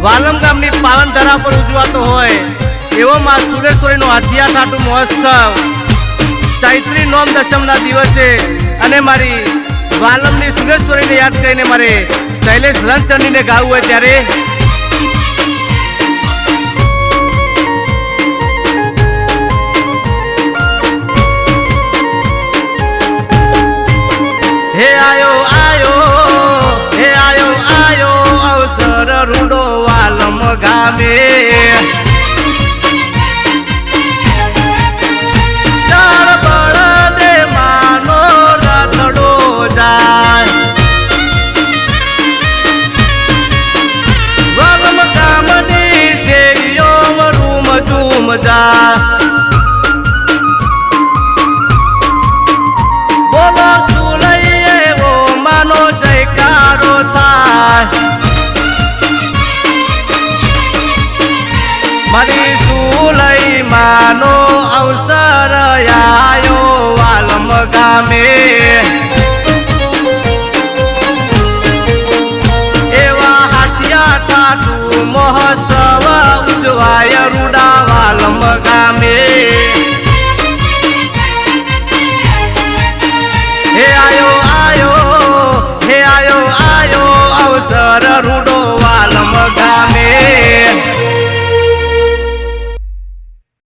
વાલમ ગામની પાલનધરા પર ઉજવાતો હોય એવો માં સુરેશ્વરીનો હાથિયા ઠાઠુ મહોત્સવ ચૈત્રી નોમ દશમના દિવસે અને મારી વાલમની સુરેશ્વરીને યાદ કરીને મારે શૈલેષ રણચંડીને ગાવું હોય ત્યારે હે આયો આયો હે આયો આયો અવસર રૂડો વાલમ ગામે ચાર બળદે માનો રથડો જાય વાલમ ગામની શેરીઓ રૂમ ઝૂમ જા બોલો મારી સુલઈ માનો અવસર આયો વાલમ ગામે